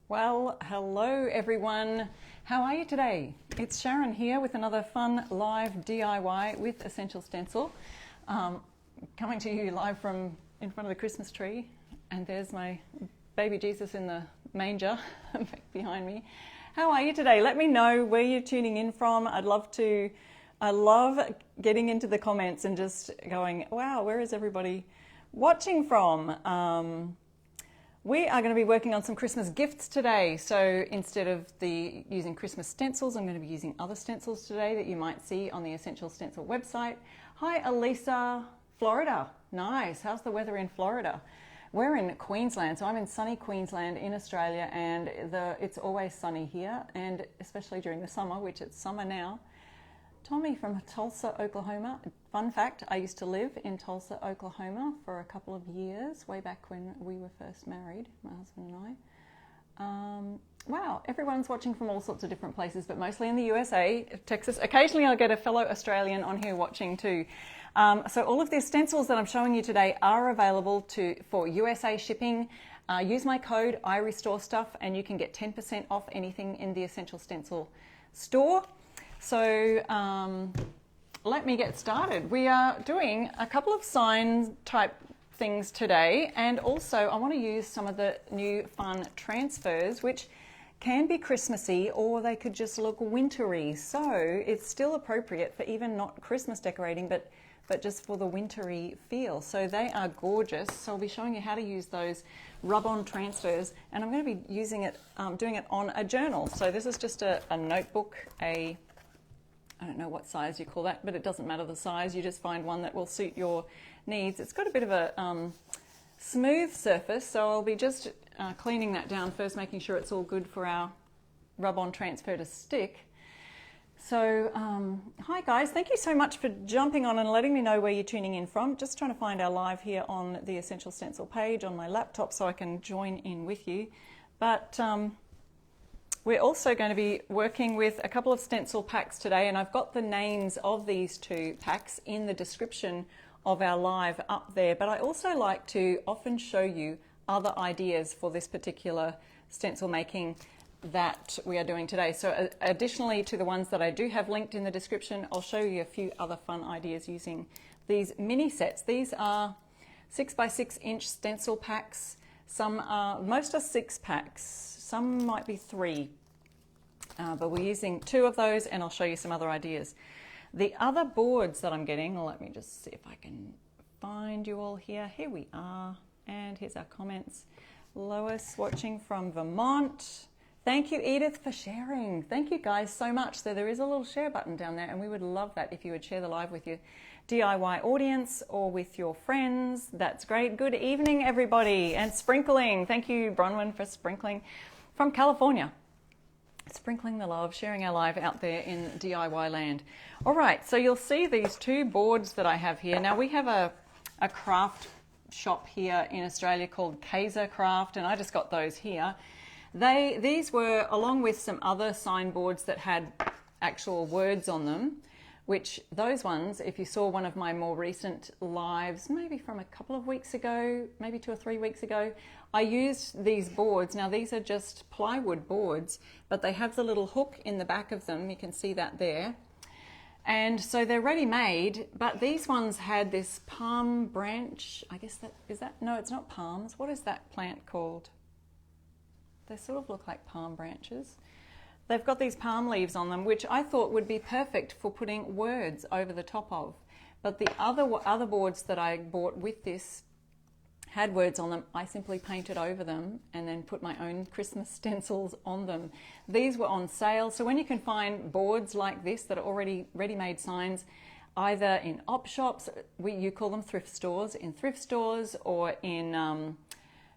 Well, hello everyone. How are you today? It's Sharon here with another fun live DIY with Essential Stencil. Coming to you live from in front of the Christmas tree. And there's my baby Jesus in the manger behind me. How are you today? Let me know where you're tuning in from. I love getting into the comments and just going, wow, where is everybody watching from? We are going to be working on some Christmas gifts today. So instead of using Christmas stencils, I'm going to be using other stencils today that you might see on the Essential Stencil website. Hi, Elisa, Florida. Nice. How's the weather in Florida? We're in Queensland, so I'm in sunny Queensland in Australia, and it's always sunny here, and especially during the summer, which it's summer now. Tommy from Tulsa, Oklahoma. Fun fact, I used to live in Tulsa, Oklahoma for a couple of years, way back when we were first married, my husband and I. Wow, everyone's watching from all sorts of different places, but mostly in the USA, Texas. Occasionally I'll get a fellow Australian on here watching too. So all of the stencils that I'm showing you today are available for USA shipping. Use my code IRestoreStuff and you can get 10% off anything in the Essential Stencil store. So let me get started. We are doing a couple of sign type things today, and also I want to use some of the new fun transfers, which can be Christmassy or they could just look wintry. So it's still appropriate for even not Christmas decorating, but just for the wintry feel. So they are gorgeous. So I'll be showing you how to use those rub-on transfers, and I'm going to be using it, doing it on a journal. So this is just a notebook, I don't know what size you call that, but it doesn't matter the size. You just find one that will suit your needs. It's got a bit of a smooth surface, so I'll be just cleaning that down first, making sure it's all good for our rub-on transfer to stick. So, hi guys, thank you so much for jumping on and letting me know where you're tuning in from. Just trying to find our live here on the Essential Stencil page on my laptop so I can join in with you. But we're also going to be working with a couple of stencil packs today, and I've got the names of these two packs in the description of our live up there. But I also like to often show you other ideas for this particular stencil making that we are doing today. So additionally to the ones that I do have linked in the description, I'll show you a few other fun ideas using these mini sets. These are 6x6 inch stencil packs. Most are 6 packs. Some might be 3, but we're using 2 of those, and I'll show you some other ideas. The other boards that I'm getting, let me just see if I can find you all here. Here we are, and here's our comments. Lois watching from Vermont. Thank you, Edith, for sharing. Thank you guys so much. So there is a little share button down there, and we would love that if you would share the live with your DIY audience or with your friends. That's great. Good evening, everybody. And sprinkling. Thank you, Bronwyn, for sprinkling from California. Sprinkling the love, sharing our live out there in DIY land. All right, so you'll see these 2 boards that I have here. Now we have a craft shop here in Australia called Kaiser Craft, and I just got those here. These were along with some other sign boards that had actual words on them, which those ones, if you saw one of my more recent lives, maybe from a couple of weeks ago, maybe 2 or 3 weeks ago, I used these boards. Now these are just plywood boards, but they have the little hook in the back of them. You can see that there. And so they're ready-made, but these ones had this palm branch. I guess no, it's not palms. What is that plant called? They sort of look like palm branches. They've got these palm leaves on them, which I thought would be perfect for putting words over the top of. But the other boards that I bought with this had words on them. I simply painted over them and then put my own Christmas stencils on them. These were on sale. So when you can find boards like this that are already ready-made signs, either in op shops, you call them thrift stores, in thrift stores, or in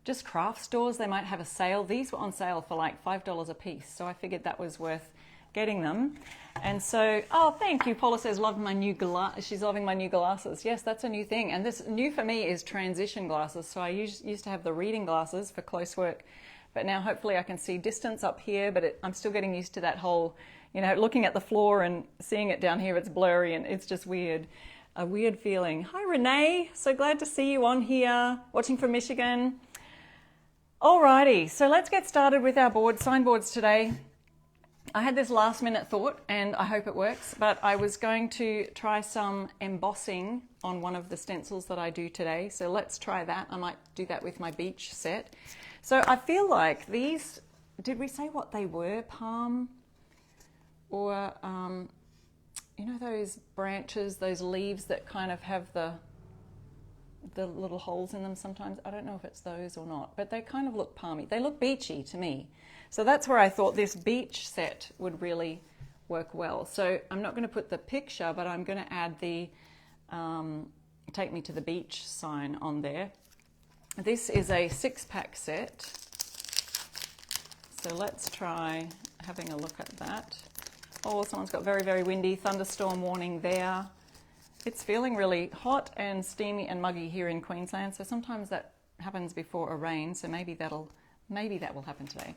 just craft stores, they might have a sale. These were on sale for like $5 a piece, so I figured that was worth getting them. And so, oh, thank you. Paula says, love my new she's loving my new glasses. Yes, that's a new thing. And this new for me is transition glasses. So I used to have the reading glasses for close work, but now hopefully I can see distance up here, but I'm still getting used to that whole, looking at the floor and seeing it down here, it's blurry and it's just weird. A weird feeling. Hi, Renee. So glad to see you on here, watching from Michigan. Alrighty, so let's get started with our signboards today. I had this last minute thought and I hope it works, but I was going to try some embossing on one of the stencils that I do today. So let's try that. I might do that with my beach set. So I feel like these, did we say what they were? Palm or, you know, those branches, those leaves that kind of have the little holes in them sometimes. I don't know if it's those or not, but they kind of look palmy. They look beachy to me. So that's where I thought this beach set would really work well. So I'm not going to put the picture, but I'm going to add the take me to the beach sign on there. This is a 6-pack set. So let's try having a look at that. Oh, someone's got very, very windy, thunderstorm warning there. It's feeling really hot and steamy and muggy here in Queensland. So sometimes that happens before a rain. So maybe that will happen today.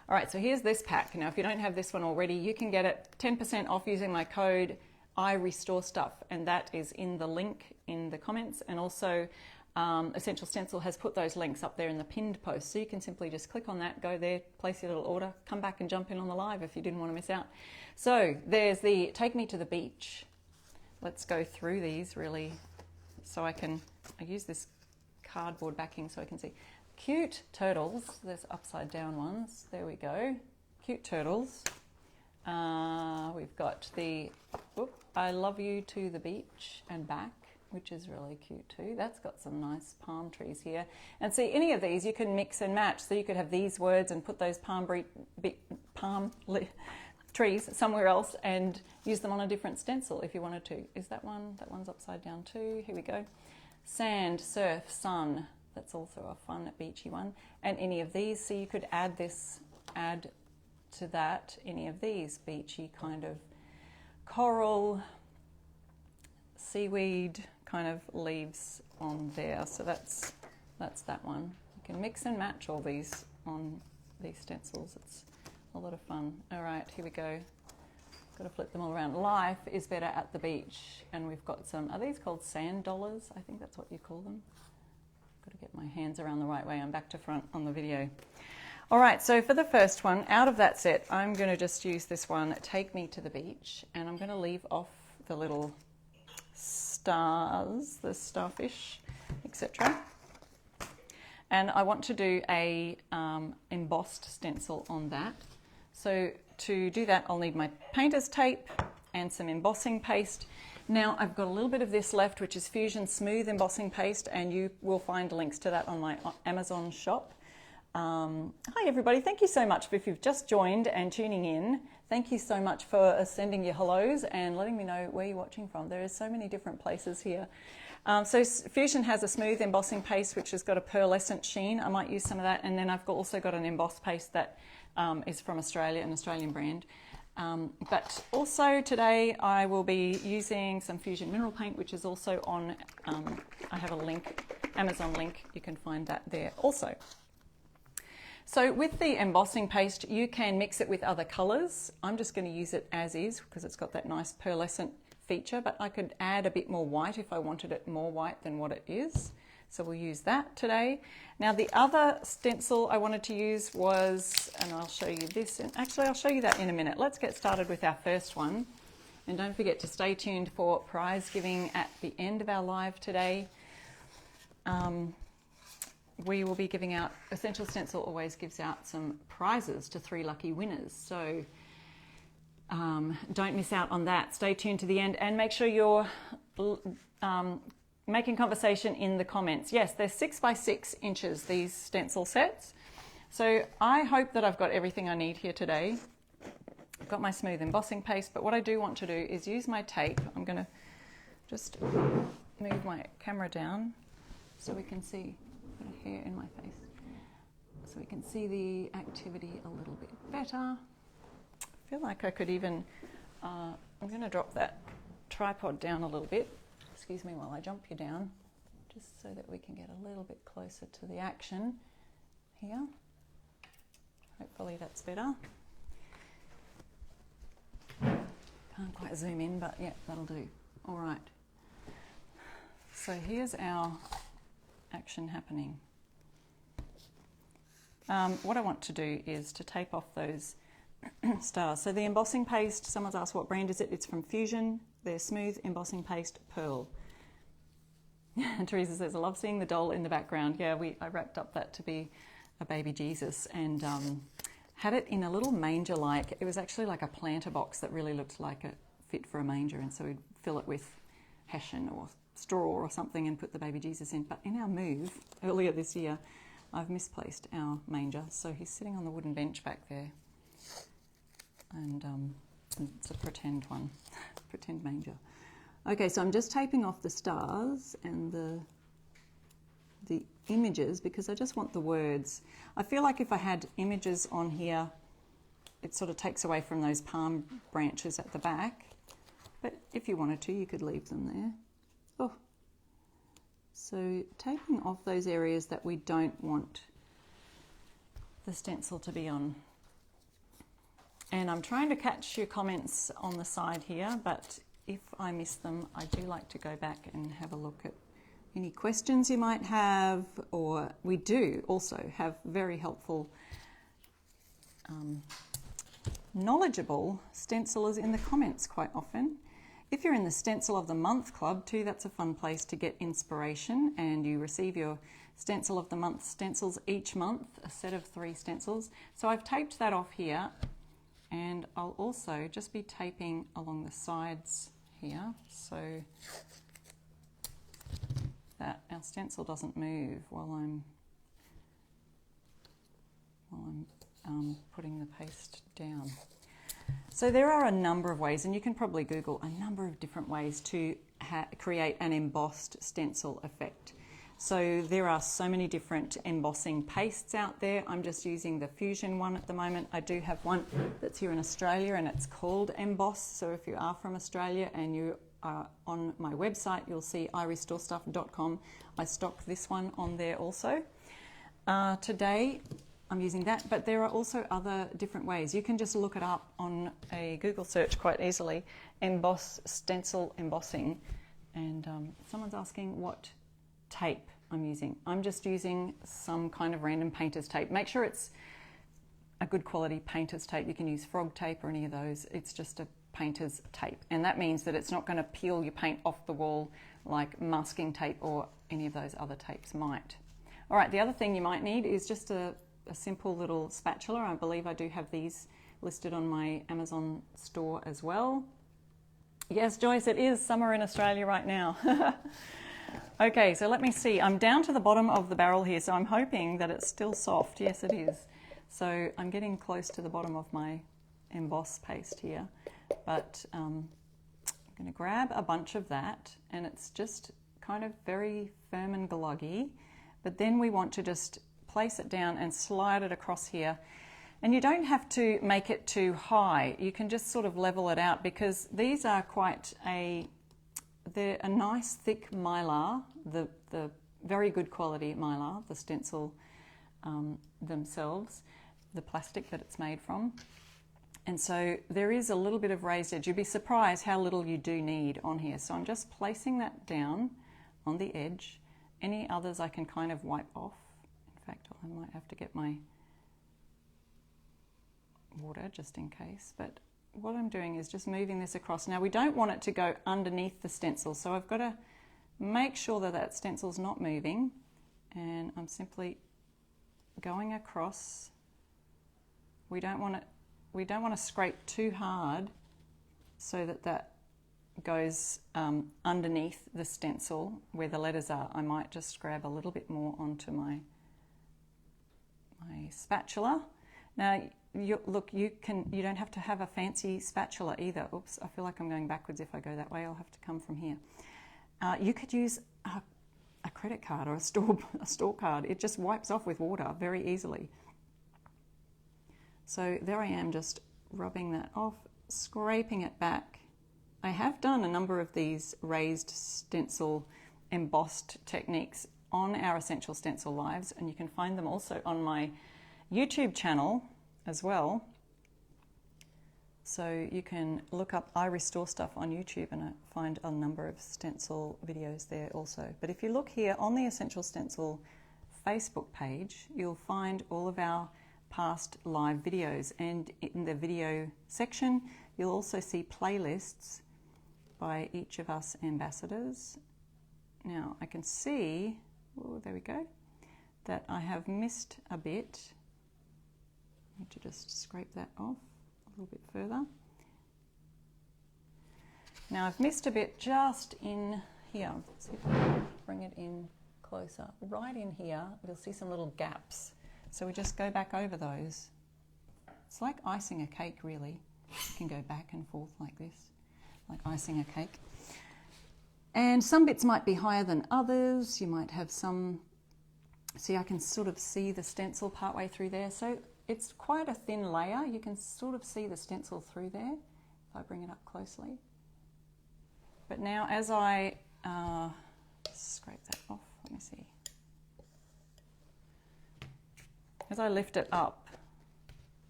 All right, so here's this pack. Now, if you don't have this one already, you can get it 10% off using my code I Restore Stuff, and that is in the link in the comments. And also, Essential Stencil has put those links up there in the pinned post, so you can simply just click on that, go there, place your little order, come back and jump in on the live if you didn't want to miss out. So there's the Take Me to the Beach. Let's go through these really, so I use this cardboard backing so I can see. Cute turtles, there's upside down ones, there we go, cute turtles. We've got the I Love You to the Beach and Back, which is really cute too. That's got some nice palm trees here. And see, any of these you can mix and match, so you could have these words and put those palm trees somewhere else and use them on a different stencil if you wanted to. Is that one? That one's upside down too. Here we go. Sand, surf, sun. That's also a fun beachy one. And any of these, so you could add to that, any of these beachy kind of coral, seaweed kind of leaves on there. So that's that one. You can mix and match all these on these stencils. It's a lot of fun. All right, here we go. Got to flip them all around. Life is better at the beach. And we've got some, are these called sand dollars? I think that's what you call them. Got to get my hands around the right way. I'm back to front on the video. All right, so for the first one, out of that set, I'm going to just use this one, Take Me to the Beach, and I'm going to leave off the little stars, the starfish, etc. And I want to do a embossed stencil on that. So to do that, I'll need my painter's tape and some embossing paste. Now I've got a little bit of this left, which is Fusion Smooth Embossing Paste, and you will find links to that on my Amazon shop. Hi everybody, thank you so much if you've just joined and tuning in. Thank you so much for sending your hellos and letting me know where you're watching from. There are so many different places here. So Fusion has a smooth embossing paste which has got a pearlescent sheen. I might use some of that, and then I've also got an embossed paste that is from Australia, an Australian brand. But also today I will be using some Fusion Mineral Paint, which is also on, I have a link, Amazon link, you can find that there also. So with the embossing paste, you can mix it with other colours. I'm just going to use it as is because it's got that nice pearlescent feature, but I could add a bit more white if I wanted it more white than what it is. So we'll use that today. Now the other stencil I wanted to use was, and I'll show you this, and actually I'll show you that in a minute. Let's get started with our first one. And don't forget to stay tuned for prize giving at the end of our live today. We will be giving out, Essential Stencil always gives out some prizes to 3 lucky winners. So don't miss out on that. Stay tuned to the end and make sure you're making conversation in the comments. Yes, they're 6 by 6 inches, these stencil sets. So I hope that I've got everything I need here today. I've got my smooth embossing paste, but what I do want to do is use my tape. I'm going to just move my camera down so we can see hair in my face, so we can see the activity a little bit better. I feel like I could even, I'm going to drop that tripod down a little bit, excuse me while I jump you down, just so that we can get a little bit closer to the action here. Hopefully that's better. Can't quite zoom in, but yeah, that'll do. All right, so here's our action happening. what I want to do is to tape off those stars. So the embossing paste, someone's asked what brand is it? It's from Fusion. They're smooth embossing paste pearl. Teresa says, I love seeing the doll in the background. Yeah, I wrapped up that to be a baby Jesus and had it in a little manger-like. It was actually like a planter box that really looked like it fit for a manger, and so we'd fill it with hessian or straw or something and put the baby Jesus in. But in our move earlier this year, I've misplaced our manger, so he's sitting on the wooden bench back there, and it's a pretend one, pretend manger. Okay, so I'm just taping off the stars and the images because I just want the words. I feel like if I had images on here, it sort of takes away from those palm branches at the back. But if you wanted to, you could leave them there. Oh. So taping off those areas that we don't want the stencil to be on. And I'm trying to catch your comments on the side here, but if I miss them, I do like to go back and have a look at any questions you might have, or we do also have very helpful, knowledgeable stencilers in the comments quite often. If you're in the Stencil of the Month Club too, that's a fun place to get inspiration, and you receive your Stencil of the Month stencils each month, a set of 3 stencils. So I've taped that off here, and I'll also just be taping along the sides here so that our stencil doesn't move while I'm putting the paste down. So there are a number of ways, and you can probably Google a number of different ways to create an embossed stencil effect. So there are so many different embossing pastes out there. I'm just using the Fusion one at the moment. I do have one that's here in Australia and it's called Emboss. So if you are from Australia and you are on my website, you'll see irestorestuff.com. I stock this one on there also. Today I'm using that, but there are also other different ways. You can just look it up on a Google search quite easily, Emboss Stencil Embossing. And someone's asking what tape I'm using. I'm just using some kind of random painter's tape. Make sure it's a good quality painter's tape. You can use frog tape or any of those. It's just a painter's tape, and that means that it's not going to peel your paint off the wall like masking tape or any of those other tapes might. All right, the other thing you might need is just a simple little spatula. I believe I do have these listed on my Amazon store as well. Yes, Joyce, it is summer in Australia right now. Okay, so let me see. I'm down to the bottom of the barrel here, so I'm hoping that it's still soft. Yes, it is. So I'm getting close to the bottom of my emboss paste here, but I'm going to grab a bunch of that, and it's just kind of very firm and gluggy, but then we want to just place it down and slide it across here. And you don't have to make it too high. You can just sort of level it out, because these are they're a nice thick mylar, the very good quality mylar, the stencil themselves, the plastic that it's made from. And so there is a little bit of raised edge. You'd be surprised how little you do need on here. So I'm just placing that down on the edge. Any others I can kind of wipe off. In fact, I might have to get my water just in case. But what I'm doing is just moving this across. Now we don't want it to go underneath the stencil, so I've got to make sure that that stencil's not moving, and I'm simply going across. We don't want to scrape too hard so that that goes underneath the stencil where the letters are. I might just grab a little bit more onto my spatula. Now you don't have to have a fancy spatula either. Oops, I feel like I'm going backwards if I go that way. I'll have to come from here. You could use a credit card or a store card. It just wipes off with water very easily. So there I am, just rubbing that off, scraping it back. I have done a number of these raised stencil embossed techniques on our Essential Stencil Lives, and you can find them also on my YouTube channel as well. So you can look up I Restore Stuff on YouTube and find a number of stencil videos there also. But if you look here on the Essential Stencil Facebook page, you'll find all of our past live videos, and in the video section you'll also see playlists by each of us ambassadors. Now I can see, oh, there we go, that I have missed a bit. I need to just scrape that off a little bit further. Now I've missed a bit just in here. Let's see if I can bring it in closer. Right in here, you'll see some little gaps. So we just go back over those. It's like icing a cake, really. You can go back and forth like this, like icing a cake. And some bits might be higher than others. You might have some, see, I can sort of see the stencil partway through there. So it's quite a thin layer. You can sort of see the stencil through there if I bring it up closely. But now as I scrape that off, let me see. As I lift it up,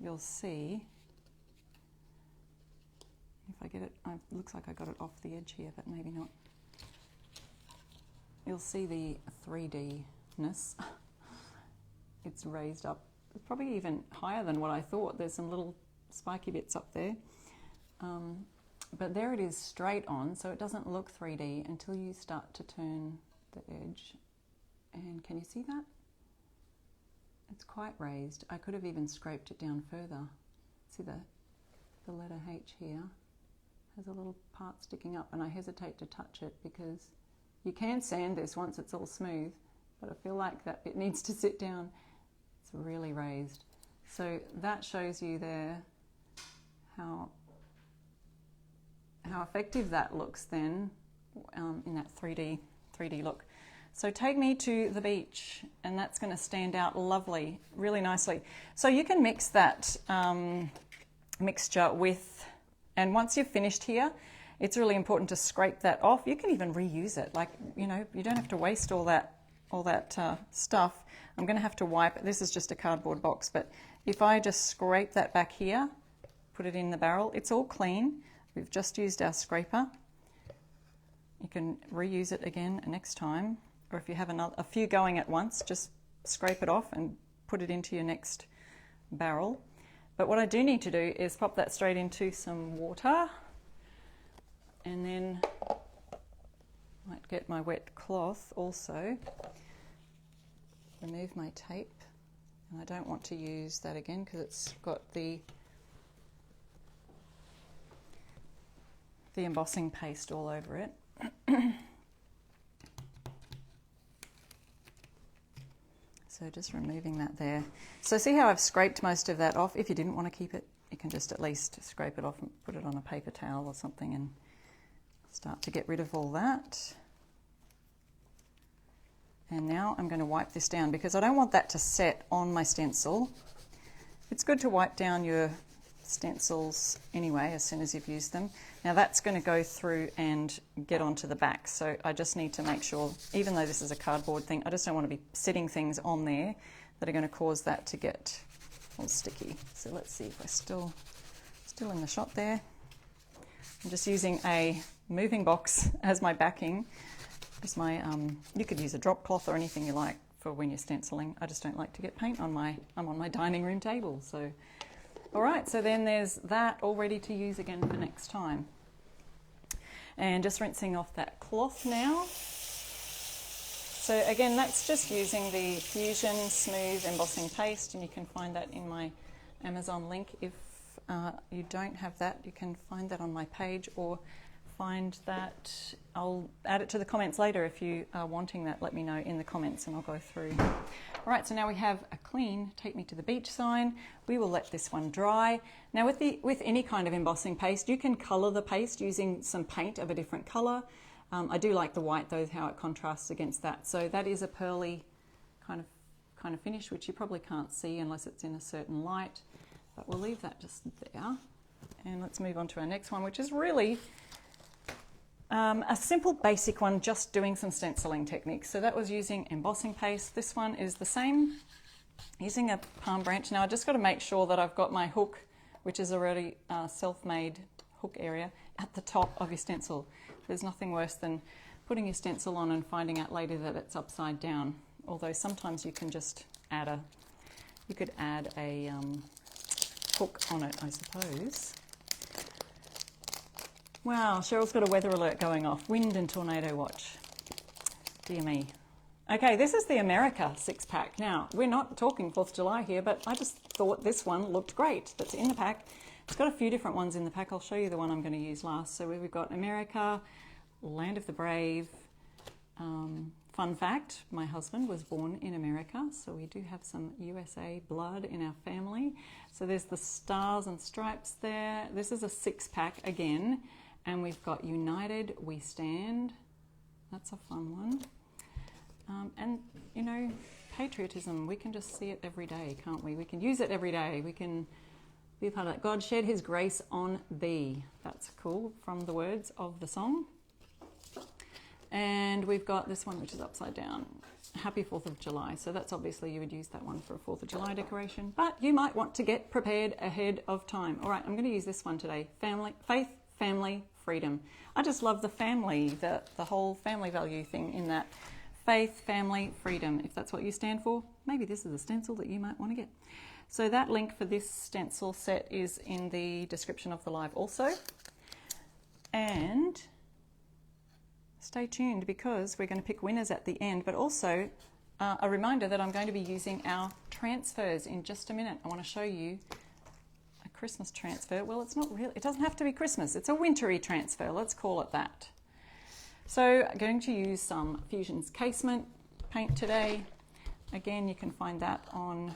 you'll see, if I get it, it looks like I got it off the edge here, but maybe not. You'll see the 3D-ness. It's raised up. It's probably even higher than what I thought. There's some little spiky bits up there. But there it is straight on, so it doesn't look 3D until you start to turn the edge. And can you see that? It's quite raised. I could have even scraped it down further. See the letter H here has a little part sticking up, and I hesitate to touch it because you can sand this once it's all smooth, but I feel like that bit needs to sit down. It's really raised. So that shows you there how effective that looks then in that 3D look. So take me to the beach, and that's going to stand out lovely, really nicely. So you can mix that mixture with, and once you've finished here, it's really important to scrape that off. You can even reuse it, like, you know, you don't have to waste all that stuff. I'm going to have to wipe, this is just a cardboard box, but if I just scrape that back here, put it in the barrel, it's all clean. We've just used our scraper. You can reuse it again next time, or if you have a few going at once, just scrape it off and put it into your next barrel. But what I do need to do is pop that straight into some water, and then I might get my wet cloth also, remove my tape, and I don't want to use that again because it's got the embossing paste all over it. So just removing that there. So see how I've scraped most of that off? If you didn't want to keep it, you can just at least scrape it off and put it on a paper towel or something and start to get rid of all that. And now I'm going to wipe this down because I don't want that to set on my stencil. It's good to wipe down your stencils anyway as soon as you've used them. Now that's going to go through and get onto the back, so I just need to make sure, even though this is a cardboard thing, I just don't want to be sitting things on there that are going to cause that to get all sticky. So let's see if we're still in the shot there. I'm just using a moving box as my backing. As my you could use a drop cloth or anything you like for when you're stenciling. I just don't like to get paint on I'm on my dining room table, so. All right, so then there's that all ready to use again for next time. And just rinsing off that cloth now. So again, that's just using the Fusion Smooth Embossing Paste, and you can find that in my Amazon link. If you don't have that, you can find that on my page, or find that, I'll add it to the comments later. If you are wanting that, let me know in the comments and I'll go through. All right, so now we have a clean Take Me to the Beach sign. We will let this one dry. Now with any kind of embossing paste, you can colour the paste using some paint of a different colour. I do like the white though, how it contrasts against that. So that is a pearly kind of finish, which you probably can't see unless it's in a certain light, but we'll leave that just there. And let's move on to our next one, which is really a simple basic one, just doing some stenciling techniques. So that was using embossing paste. This one is the same, using a palm branch. Now I just got to make sure that I've got my hook, which is already a self-made hook area, at the top of your stencil. There's nothing worse than putting your stencil on and finding out later that it's upside down. although sometimes you can just add a hook on it, I suppose. Wow, Cheryl's got a weather alert going off. Wind and tornado watch. Dear me. Okay, this is the America 6-pack. Now, we're not talking 4th of July here, but I just thought this one looked great. That's in the pack. It's got a few different ones in the pack. I'll show you the one I'm going to use last. So we've got America, Land of the Brave. Fun fact, my husband was born in America, so we do have some USA blood in our family. So there's the stars and stripes there. This is a 6-pack again. And we've got United We Stand. That's a fun one. And, you know, patriotism, we can just see it every day, can't we? We can use it every day. We can be a part of that. God shed his grace on thee. That's cool, from the words of the song. And we've got this one, which is upside down. Happy 4th of July. So that's obviously, you would use that one for a 4th of July decoration. But you might want to get prepared ahead of time. All right, I'm going to use this one today. Faith, family, freedom. I just love the family, the whole family value thing in that. Faith, family, freedom. If that's what you stand for, maybe this is a stencil that you might want to get. So that link for this stencil set is in the description of the live also. And stay tuned because we're going to pick winners at the end, but also a reminder that I'm going to be using our transfers in just a minute. I want to show you a Christmas transfer. Well, it's not really, it doesn't have to be Christmas. It's a wintry transfer. Let's call it that. So I'm going to use some Fusion's Casement paint today. Again, you can find that on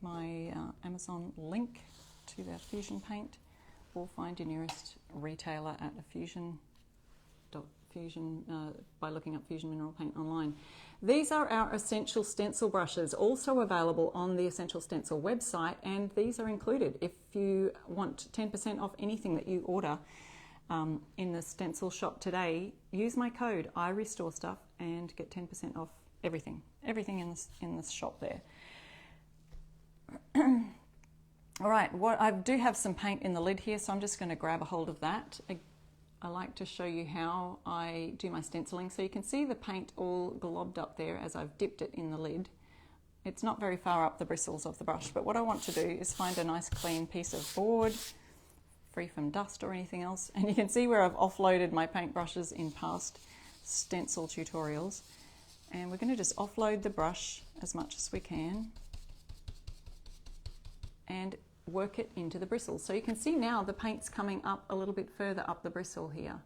my Amazon link to that Fusion paint, or find your nearest retailer at a Fusion by looking up Fusion Mineral Paint online. These are our Essential Stencil brushes, also available on the Essential Stencil website, and these are included. If you want 10% off anything that you order in the stencil shop today, use my code IRestoreStuff and get 10% off everything in this shop there. All right, I do have some paint in the lid here, so I'm just going to grab a hold of that. I like to show you how I do my stenciling, so you can see the paint all globbed up there as I've dipped it in the lid. It's not very far up the bristles of the brush, but what I want to do is find a nice clean piece of board, free from dust or anything else. And you can see where I've offloaded my paintbrushes in past stencil tutorials. And we're going to just offload the brush as much as we can and work it into the bristles. So you can see now the paint's coming up a little bit further up the bristle here.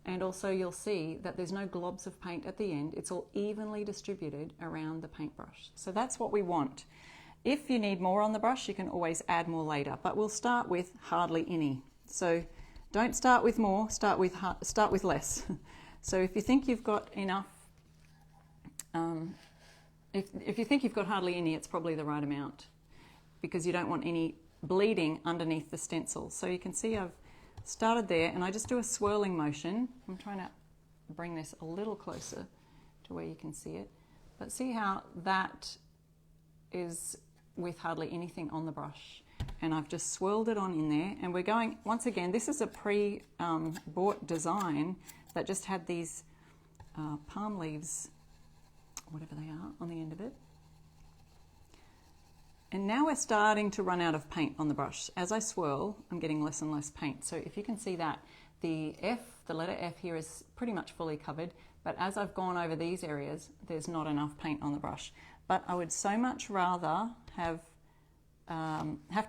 And also you'll see that there's no globs of paint at the end. It's all evenly distributed around the paintbrush. So that's what we want. If you need more on the brush, you can always add more later, but we'll start with hardly any. So don't start with more, start with less. So if you think you've got enough, if you think you've got hardly any, it's probably the right amount, because you don't want any bleeding underneath the stencil. So you can see I've started there, and I just do a swirling motion. I'm trying to bring this a little closer to where you can see it, but see how that is with hardly anything on the brush. And I've just swirled it on in there, and we're going, once again, this is a pre-bought design that just had these palm leaves, whatever they are, on the end of it. And now we're starting to run out of paint on the brush. As I swirl, I'm getting less and less paint. So if you can see that, the letter F here is pretty much fully covered, but as I've gone over these areas, there's not enough paint on the brush. But I would so much rather have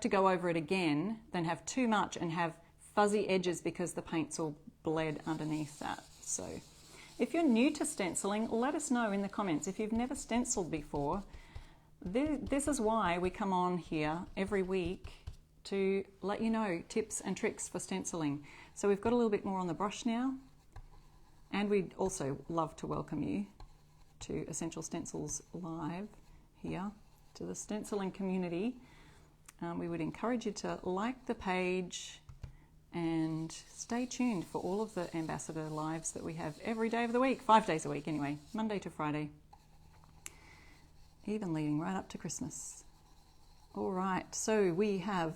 to go over it again than have too much and have fuzzy edges because the paint's all bled underneath that. So if you're new to stenciling, let us know in the comments. If you've never stenciled before, this is why we come on here every week to let you know tips and tricks for stenciling. So we've got a little bit more on the brush now, and we'd also love to welcome you to Essential Stencils Live here, to the stenciling community. We would encourage you to like the page and stay tuned for all of the Ambassador Lives that we have every day of the week, 5 days a week anyway, Monday to Friday, even leading right up to Christmas. All right, so we have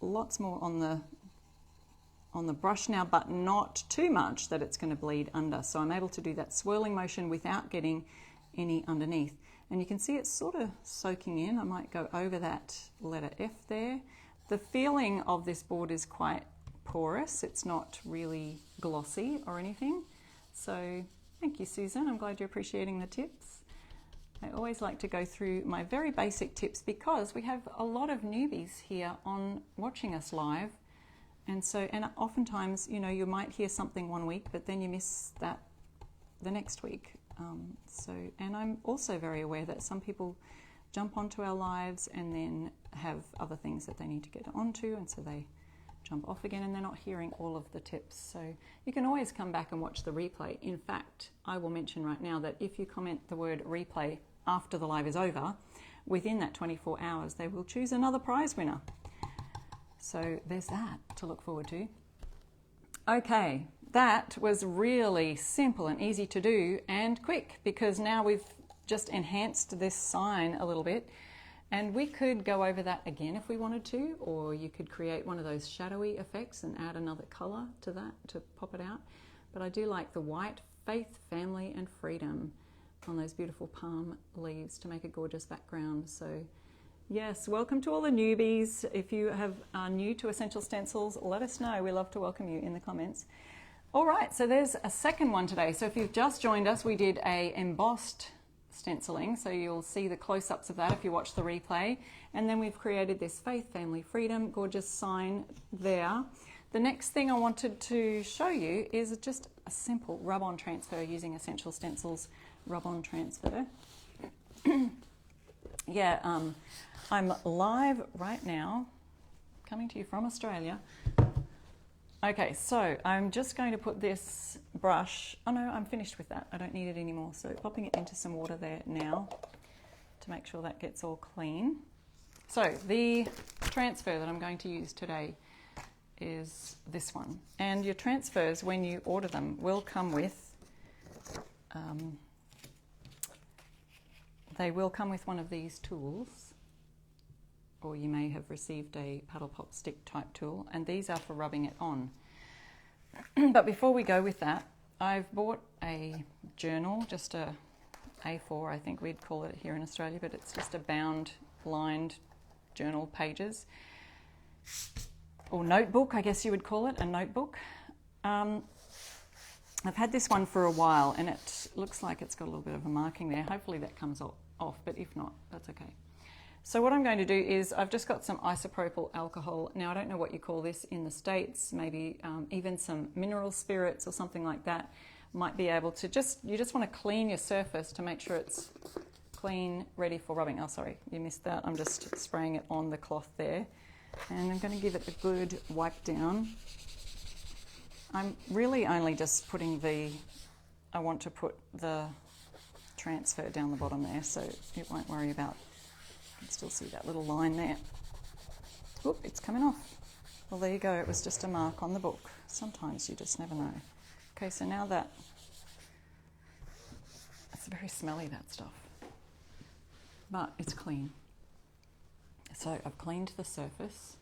lots more on the brush now, but not too much that it's going to bleed under. So I'm able to do that swirling motion without getting any underneath. And you can see it's sort of soaking in. I might go over that letter F there. The feeling of this board is quite porous. It's not really glossy or anything. So thank you, Susan. I'm glad you're appreciating the tips. I always like to go through my very basic tips because we have a lot of newbies here on watching us live. And oftentimes, you know, you might hear something one week, but then you miss that the next week. And I'm also very aware that some people jump onto our lives and then have other things that they need to get onto, and so they jump off again and they're not hearing all of the tips. So you can always come back and watch the replay. In fact, I will mention right now that if you comment the word replay after the live is over, within that 24 hours, they will choose another prize winner. So there's that to look forward to. Okay, that was really simple and easy to do and quick, because now we've just enhanced this sign a little bit, and we could go over that again if we wanted to, or you could create one of those shadowy effects and add another color to that to pop it out. But I do like the white, faith, family and freedom on those beautiful palm leaves to make a gorgeous background. So yes, welcome to all the newbies. If you are new to Essential Stencils, let us know. We love to welcome you in the comments. All right, so there's a second one today. So if you've just joined us, we did a embossed stenciling, so you'll see the close-ups of that if you watch the replay. And then we've created this faith, family, freedom, gorgeous sign there. The next thing I wanted to show you is just a simple rub-on transfer using Essential Stencils rub-on transfer. Yeah, I'm live right now, coming to you from Australia. Okay, so I'm just going to put this brush, oh no, I'm finished with that. I don't need it anymore. So popping it into some water there now to make sure that gets all clean. So the transfer that I'm going to use today is this one. And your transfers, when you order them, will come with, they will come with one of these tools, or you may have received a paddle pop stick type tool, and these are for rubbing it on. But before we go with that, I've bought a journal, just a A4, I think we'd call it here in Australia, but it's just a bound, lined journal pages, or notebook, I guess you would call it, a notebook. I've had this one for a while, and it looks like it's got a little bit of a marking there. Hopefully that comes off, but if not, that's okay. So what I'm going to do is I've just got some isopropyl alcohol. Now I don't know what you call this in the States, maybe even some mineral spirits or something like that might be able to you just want to clean your surface to make sure it's clean, ready for rubbing. Oh, sorry, you missed that. I'm just spraying it on the cloth there. And I'm going to give it a good wipe down. I'm really only just putting I want to put the transfer down the bottom there, so it won't worry about. You can still see that little line there. Oop, it's coming off. Well, there you go. It was just a mark on the book. Sometimes you just never know. Okay, so now it's very smelly, that stuff. But it's clean. So I've cleaned the surface.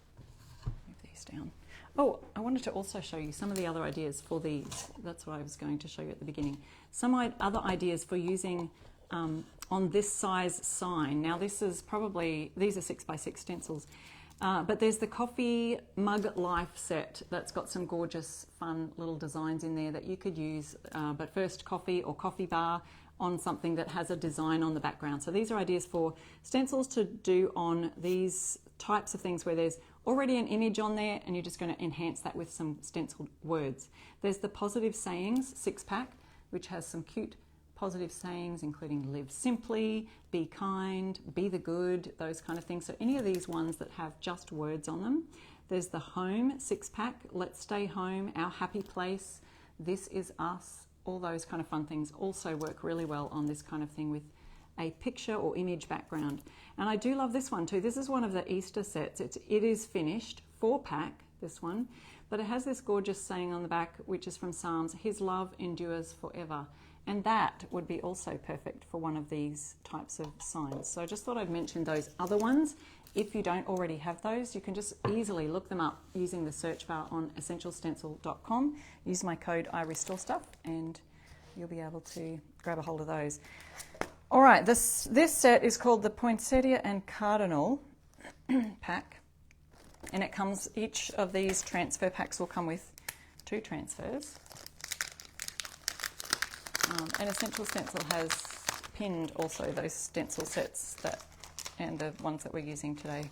Move these down. Oh, I wanted to also show you some of the other ideas for these. That's what I was going to show you at the beginning. Some other ideas for using on this size sign. Now these are 6x6 stencils, but there's the coffee mug life set that's got some gorgeous fun little designs in there that you could use, but first coffee or coffee bar on something that has a design on the background. So these are ideas for stencils to do on these types of things where there's already an image on there and you're just going to enhance that with some stenciled words. There's the positive sayings 6-pack, which has some cute positive sayings including live simply, be kind, be the good, those kind of things. So any of these ones that have just words on them. There's the home 6-pack, let's stay home, our happy place, this is us. All those kind of fun things also work really well on this kind of thing with a picture or image background. And I do love this one too. This is one of the Easter sets. It is finished, 4-pack, this one, but it has this gorgeous saying on the back, which is from Psalms, his love endures forever. And that would be also perfect for one of these types of signs. So I just thought I'd mention those other ones. If you don't already have those, you can just easily look them up using the search bar on essentialstencil.com. Use my code IRestoreStuff and you'll be able to grab a hold of those. All right, this set is called the Poinsettia and Cardinal pack, and it comes, each of these transfer packs will come with 2 transfers. And Essential Stencil has pinned also those stencil sets and the ones that we're using today.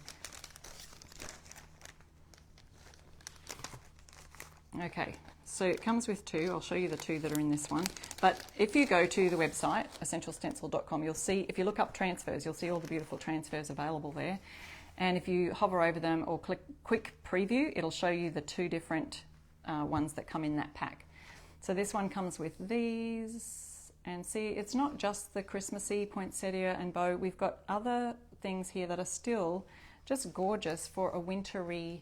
Okay, so it comes with 2. I'll show you the 2 that are in this one. But if you go to the website, essentialstencil.com, you'll see, if you look up transfers, you'll see all the beautiful transfers available there. And if you hover over them or click quick preview, it'll show you the 2 different ones that come in that pack. So this one comes with these, and see, it's not just the Christmassy poinsettia and bow. We've got other things here that are still just gorgeous for a wintry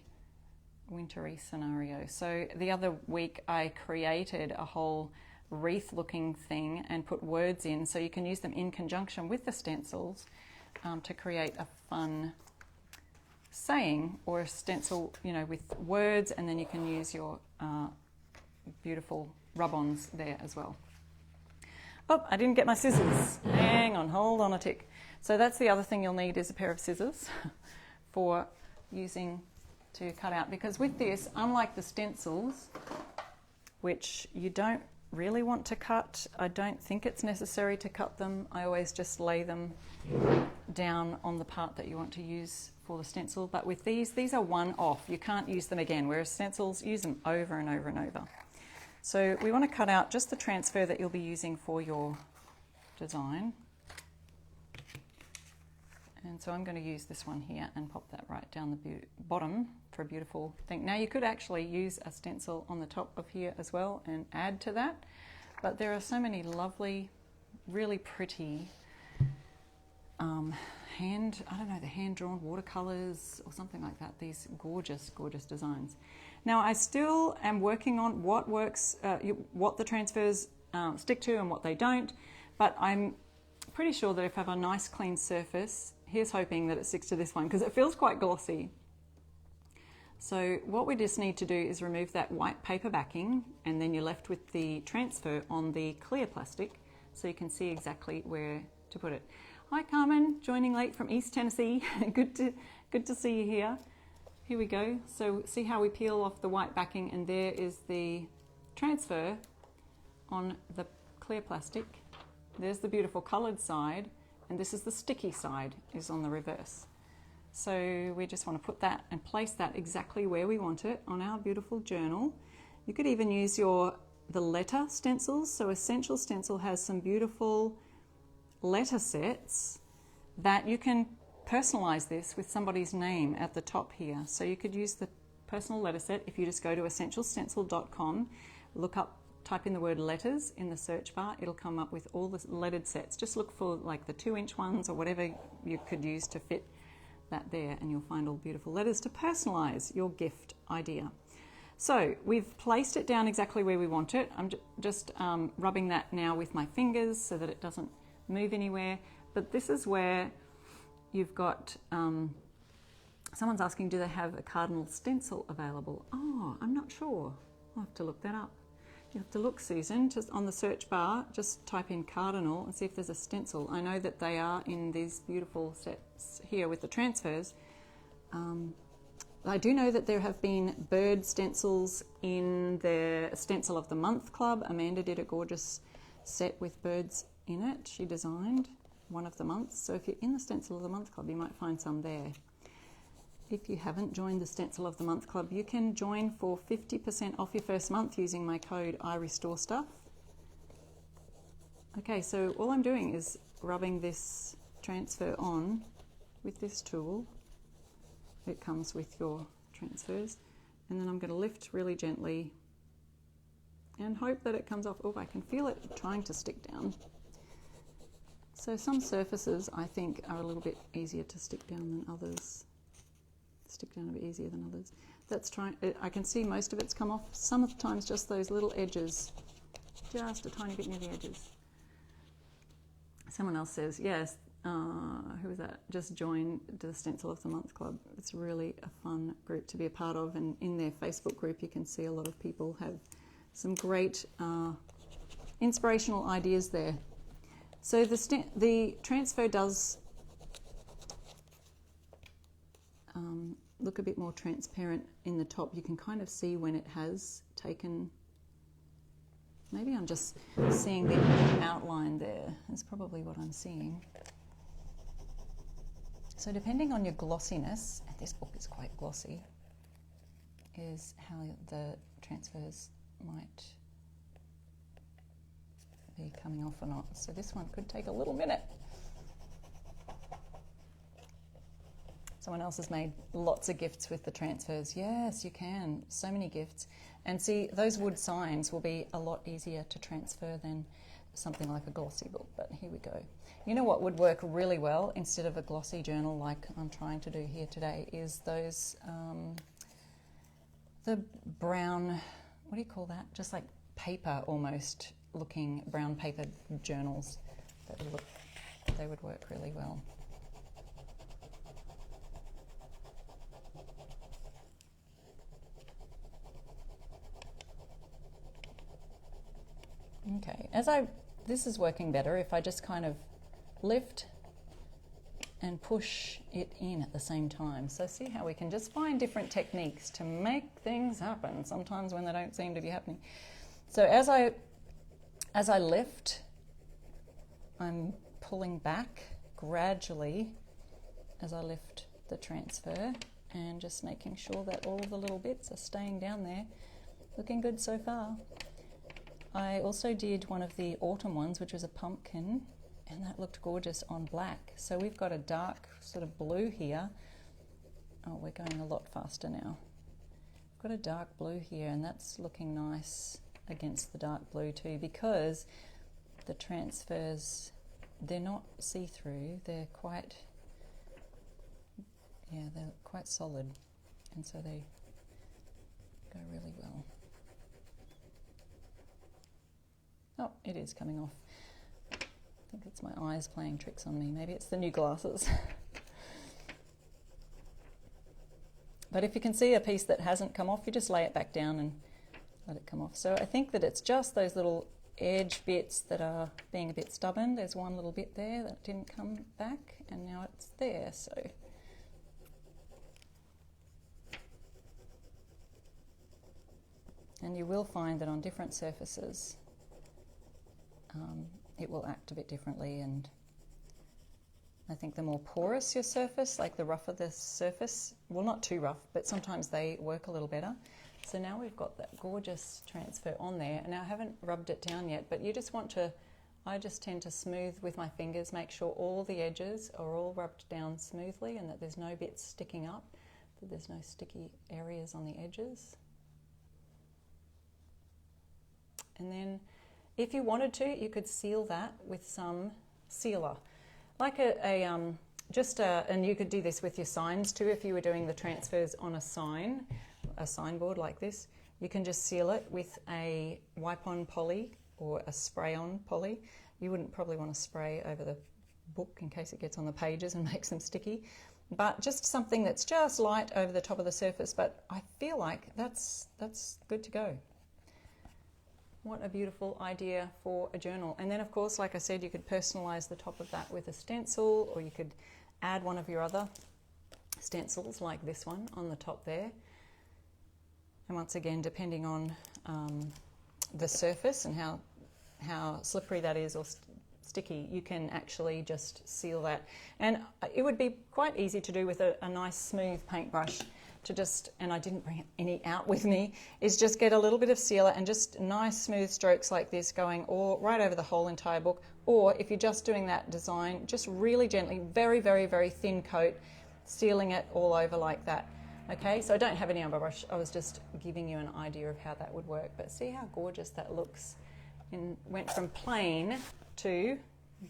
scenario. So the other week I created a whole wreath looking thing and put words in, so you can use them in conjunction with the stencils to create a fun saying or a stencil, you know, with words, and then you can use your beautiful rub-ons there as well. Oh, I didn't get my scissors. Hang on, hold on a tick. So that's the other thing you'll need, is a pair of scissors for using to cut out, because with this, unlike the stencils, which you don't really want to cut, I don't think it's necessary to cut them. I always just lay them down on the part that you want to use for the stencil. But with these are one-off. You can't use them again, whereas stencils, use them over and over and over. So we want to cut out just the transfer that you'll be using for your design. And so I'm going to use this one here and pop that right down the bottom for a beautiful thing. Now you could actually use a stencil on the top of here as well and add to that, but there are so many lovely, really pretty hand-drawn watercolors or something like that. These gorgeous, gorgeous designs. Now I still am working on what works, what the transfers stick to and what they don't, but I'm pretty sure that if I have a nice clean surface, here's hoping that it sticks to this one because it feels quite glossy. So what we just need to do is remove that white paper backing, and then you're left with the transfer on the clear plastic so you can see exactly where to put it. Hi Carmen, joining late from East Tennessee. Good to see you here. Here we go. So see how we peel off the white backing, and there is the transfer on the clear plastic. There's the beautiful coloured side, and this is the sticky side, is on the reverse. So we just want to put that and place that exactly where we want it on our beautiful journal. You could even use the letter stencils. So Essential Stencil has some beautiful letter sets that you can personalize this with somebody's name at the top here. So you could use the personal letter set if you just go to essentialstencil.com, type in the word letters in the search bar. It'll come up with all the lettered sets. Just look for like the 2-inch ones or whatever you could use to fit that there, and you'll find all beautiful letters to personalize your gift idea. So we've placed it down exactly where we want it. I'm just rubbing that now with my fingers so that it doesn't move anywhere. But this is where you've got, someone's asking, do they have a cardinal stencil available? Oh, I'm not sure. I'll have to look that up. You have to look, Susan, just on the search bar, just type in cardinal and see if there's a stencil. I know that they are in these beautiful sets here with the transfers. I do know that there have been bird stencils in the Stencil of the Month Club. Amanda did a gorgeous set with birds in it. She designed one of the months. So if you're in the Stencil of the Month Club, you might find some there. If you haven't joined the Stencil of the Month Club, you can join for 50% off your first month using my code IRestoreStuff. Okay, so all I'm doing is rubbing this transfer on with this tool. It comes with your transfers. And then I'm going to lift really gently and hope that it comes off. Oh, I can feel it trying to stick down. So some surfaces, I think, are a little bit easier to stick down than others. Stick down a bit easier than others. I can see most of it's come off. Sometimes just those little edges, just a tiny bit near the edges. Someone else says, yes, who was that? Just join the Stencil of the Month Club. It's really a fun group to be a part of, and in their Facebook group you can see a lot of people have some great inspirational ideas there. So the transfer does look a bit more transparent in the top. You can kind of see when it has taken, maybe I'm just seeing the outline there. That's probably what I'm seeing. So depending on your glossiness, and this book is quite glossy, is how the transfers might be coming off or not. So this one could take a little minute. Someone else has made lots of gifts with the transfers. Yes, you can. So many gifts. And see, those wood signs will be a lot easier to transfer than something like a glossy book. But here we go. You know what would work really well instead of a glossy journal like I'm trying to do here today is those, the brown, what do you call that? Just like paper almost looking brown paper journals. They would work really well. Okay, this is working better if I just kind of lift and push it in at the same time. So see how we can just find different techniques to make things happen, sometimes when they don't seem to be happening. So as I lift, I'm pulling back gradually as I lift the transfer and just making sure that all the little bits are staying down there. Looking good so far. I also did one of the autumn ones, which was a pumpkin, and that looked gorgeous on black. So we've got a dark sort of blue here. Oh, we're going a lot faster now. We've got a dark blue here, and that's looking nice against the dark blue too, because the transfers, they're not see-through, they're quite solid, and so they go really well. Oh, it is coming off. I think it's my eyes playing tricks on me. Maybe it's the new glasses. But if you can see a piece that hasn't come off, you just lay it back down and let it come off. So I think that it's just those little edge bits that are being a bit stubborn. There's one little bit there that didn't come back, and now it's there. So and you will find that on different surfaces it will act a bit differently, and I think the more porous your surface, like the rougher the surface, well, not too rough, but sometimes they work a little better. So now we've got that gorgeous transfer on there, and now I haven't rubbed it down yet, but you just want to, I just tend to smooth with my fingers, make sure all the edges are all rubbed down smoothly and that there's no bits sticking up, that there's no sticky areas on the edges. And then if you wanted to, you could seal that with some sealer. Like and you could do this with your signs too. If you were doing the transfers on a signboard like this, you can just seal it with a wipe-on poly or a spray-on poly. You wouldn't probably want to spray over the book in case it gets on the pages and makes them sticky, but just something that's just light over the top of the surface. But I feel like that's good to go. What a beautiful idea for a journal. And then, of course, like I said, you could personalize the top of that with a stencil, or you could add one of your other stencils like this one on the top there. And once again, depending on the surface and how slippery that is or sticky, you can actually just seal that. And it would be quite easy to do with a nice smooth paintbrush. To just, and I didn't bring any out with me, is just get a little bit of sealer and just nice smooth strokes like this going all right over the whole entire book. Or if you're just doing that design, just really gently, very, very, very thin coat, sealing it all over like that. Okay, so I don't have any on my brush. I was just giving you an idea of how that would work. But see how gorgeous that looks. And went from plain to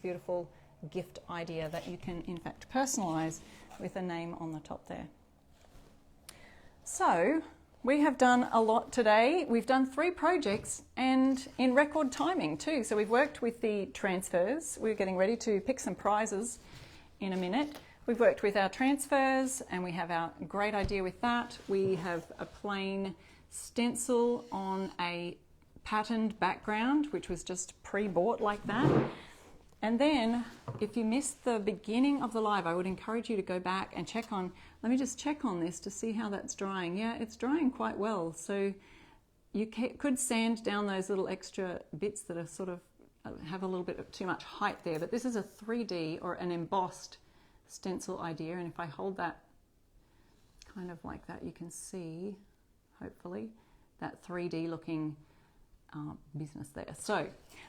beautiful gift idea that you can in fact personalize with a name on the top there. So we have done a lot today. We've done 3 projects and in record timing too. So we've worked with the transfers. We're getting ready to pick some prizes in a minute. We've worked with our transfers and we have our great idea with that. We have a plain stencil on a patterned background, which was just pre-bought like that. And then if you missed the beginning of the live, I would encourage you to go back and check on, let me just check on this to see how that's drying. Yeah, it's drying quite well. So you could sand down those little extra bits that are sort of have a little bit of too much height there, but this is a 3D or an embossed stencil idea, and if I hold that kind of like that, you can see, hopefully, that 3D looking business there. So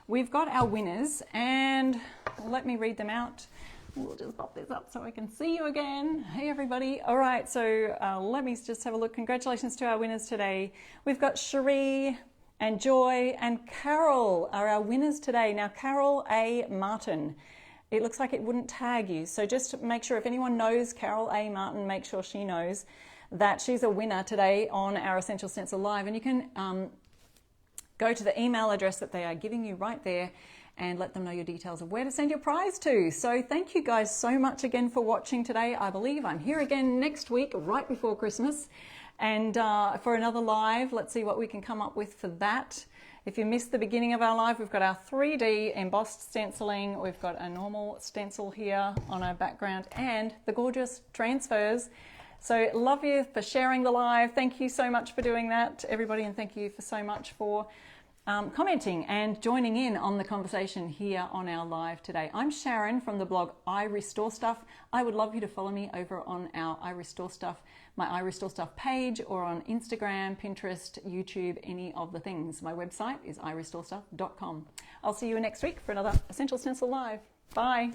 we've got our winners, and let me read them out. We'll just pop this up so I can see you again. Hey everybody. All right, so let me just have a look. Congratulations to our winners today. We've got Cherie and Joy and Carol are our winners today. Now, Carol A. Martin, it looks like it wouldn't tag you. So just make sure if anyone knows Carol A. Martin, make sure she knows that she's a winner today on our Essential Stencil Live. And you can go to the email address that they are giving you right there and let them know your details of where to send your prize to. So thank you guys so much again for watching today. I believe I'm here again next week, right before Christmas. And for another live, let's see what we can come up with for that. If you missed the beginning of our live, we've got our 3D embossed stenciling. We've got a normal stencil here on our background and the gorgeous transfers. So love you for sharing the live. Thank you so much for doing that, everybody, and thank you for so much for commenting and joining in on the conversation here on our live today. I'm Sharon from the blog I Restore Stuff. I would love you to follow me over on our I Restore Stuff, my I Restore Stuff page, or on Instagram, Pinterest, YouTube, any of the things. My website is irestorestuff.com. I'll see you next week for another Essential Stencil Live. Bye.